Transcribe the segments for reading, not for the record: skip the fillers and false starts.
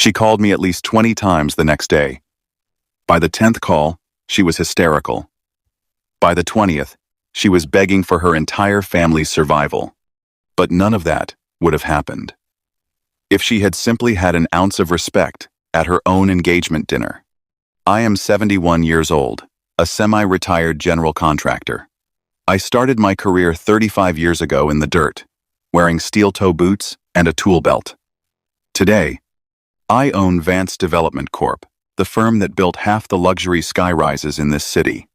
She called me at least 20 times the next day. By the 10th call, she was hysterical. By the 20th, she was begging for her entire family's survival. But none of that would have happened if she had simply had an ounce of respect at her own engagement dinner. I am 71 years old, a semi-retired general contractor. I started my career 35 years ago in the dirt, wearing steel-toe boots and a tool belt. Today, I own Vance Development Corp, the firm that built half the luxury skyrises in this city.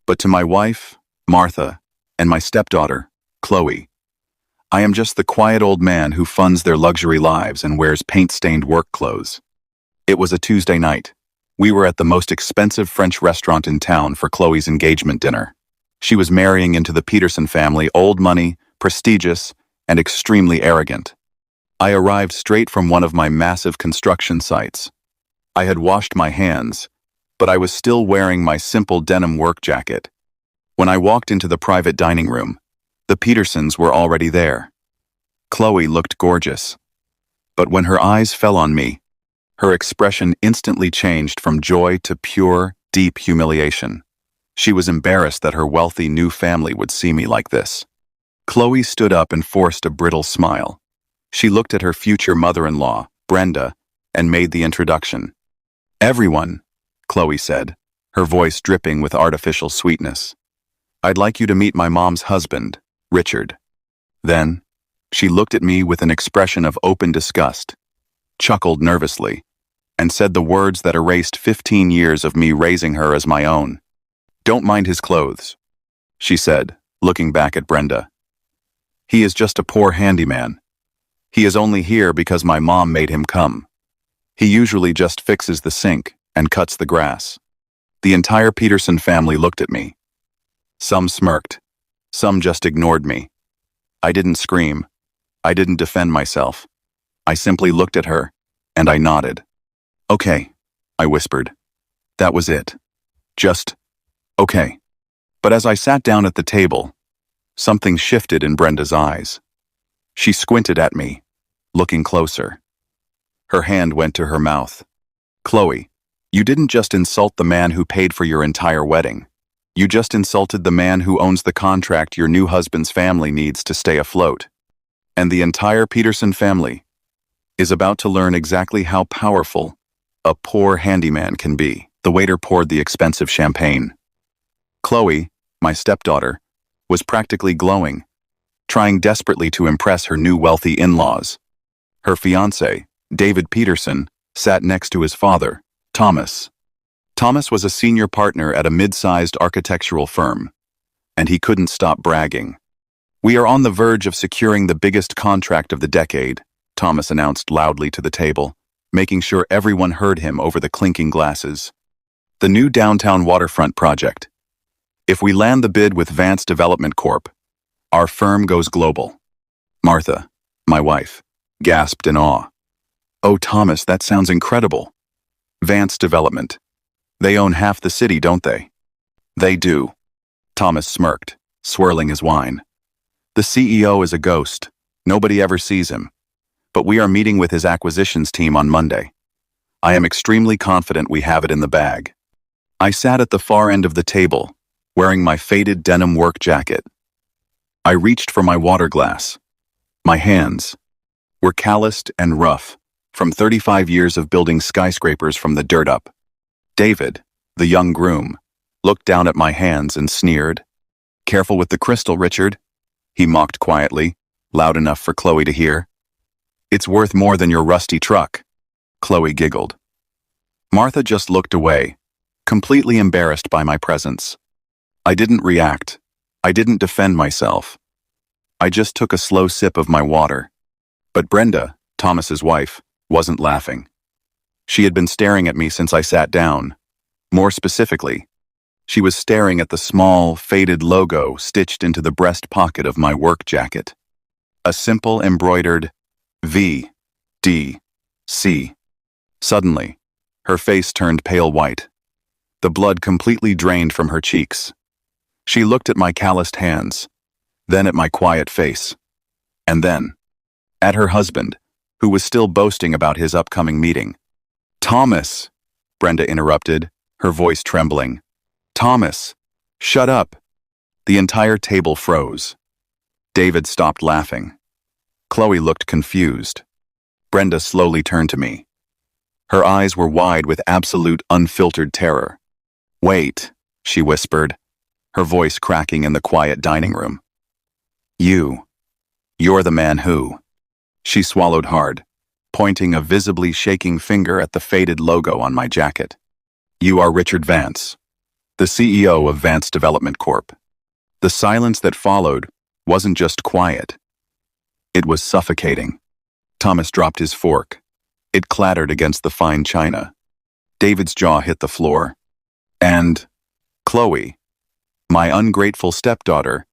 But to my wife, Martha, and my stepdaughter, Chloe, I am just the quiet old man who funds their luxury lives and wears paint-stained work clothes. It was a Tuesday night. We were at the most expensive French restaurant in town for Chloe's engagement dinner. She was marrying into the Peterson family, old money, prestigious, and extremely arrogant. I arrived straight from one of my massive construction sites. I had washed my hands, but I was still wearing my simple denim work jacket. When I walked into the private dining room, the Petersons were already there. Chloe looked gorgeous. But when her eyes fell on me, her expression instantly changed from joy to pure, deep humiliation. She was embarrassed that her wealthy new family would see me like this. Chloe stood up and forced a brittle smile. She looked at her future mother-in-law, Brenda, and made the introduction. "Everyone," Chloe said, her voice dripping with artificial sweetness. "I'd like you to meet my mom's husband, Richard." Then, she looked at me with an expression of open disgust, chuckled nervously, and said the words that erased 15 years of me raising her as my own. "Don't mind his clothes," she said, looking back at Brenda. "He is just a poor handyman. He is only here because my mom made him come. He usually just fixes the sink and cuts the grass." The entire Peterson family looked at me. Some smirked. Some just ignored me. I didn't scream. I didn't defend myself. I simply looked at her, and I nodded. "Okay," I whispered. That was it. Just, okay. But as I sat down at the table, something shifted in Brenda's eyes. She squinted at me, looking closer. Her hand went to her mouth. "Chloe, you didn't just insult the man who paid for your entire wedding. You just insulted the man who owns the contract your new husband's family needs to stay afloat. And the entire Peterson family is about to learn exactly how powerful a poor handyman can be." The waiter poured the expensive champagne. Chloe, my stepdaughter, was practically glowing, trying desperately to impress her new wealthy in-laws. Her fiancé, David Peterson, sat next to his father, Thomas. Thomas was a senior partner at a mid-sized architectural firm, and he couldn't stop bragging. "We are on the verge of securing the biggest contract of the decade," Thomas announced loudly to the table, making sure everyone heard him over the clinking glasses. "The new downtown waterfront project. If we land the bid with Vance Development Corp, our firm goes global." Martha, my wife, gasped in awe. "Oh, Thomas, that sounds incredible. Vance Development. They own half the city, don't they?" "They do." Thomas smirked, swirling his wine. "The CEO is a ghost. Nobody ever sees him. But we are meeting with his acquisitions team on Monday. I am extremely confident we have it in the bag." I sat at the far end of the table, wearing my faded denim work jacket. I reached for my water glass. My hands were calloused and rough from 35 years of building skyscrapers from the dirt up. David, the young groom, looked down at my hands and sneered. "Careful with the crystal, Richard," he mocked quietly, loud enough for Chloe to hear. "It's worth more than your rusty truck." Chloe giggled. Martha just looked away, completely embarrassed by my presence. I didn't react. I didn't defend myself. I just took a slow sip of my water. But Brenda, Thomas's wife, wasn't laughing. She had been staring at me since I sat down. More specifically, she was staring at the small, faded logo stitched into the breast pocket of my work jacket. A simple embroidered V, D, C. Suddenly, her face turned pale white. The blood completely drained from her cheeks. She looked at my calloused hands, then at my quiet face, and then at her husband, who was still boasting about his upcoming meeting. Thomas, Brenda interrupted, her voice trembling. Thomas, shut up. The entire table froze. David stopped laughing. Chloe looked confused. Brenda slowly turned to me. Her eyes were wide with absolute unfiltered terror. Wait, she whispered, her voice cracking in the quiet dining room. You're the man who. She swallowed hard, pointing a visibly shaking finger at the faded logo on my jacket. You are Richard Vance, the CEO of Vance Development Corp. The silence that followed wasn't just quiet. It was suffocating. Thomas dropped his fork. It clattered against the fine china. David's jaw hit the floor. And Chloe, my ungrateful stepdaughter,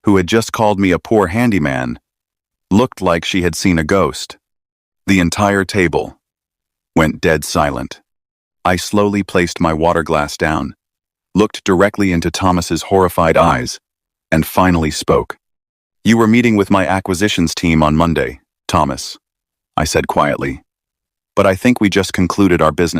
who had just called me a poor handyman, looked like she had seen a ghost. The entire table went dead silent. I slowly placed my water glass down, looked directly into Thomas's horrified eyes, and finally spoke. You were meeting with my acquisitions team on Monday, Thomas, I said quietly. But I think we just concluded our business.